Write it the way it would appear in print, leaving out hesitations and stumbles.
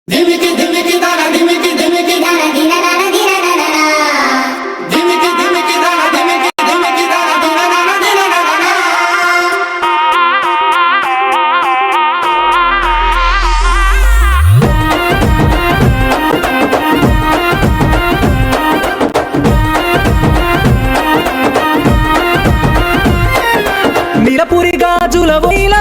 ధిమికి ధిమికి దన ధిమికి ధిమికి దన దిన దన దిన దన ధిమికి ధిమికి దన ధిమికి ధిమికి దన దిన దన దిన దన మిరపురి గాజుల వైల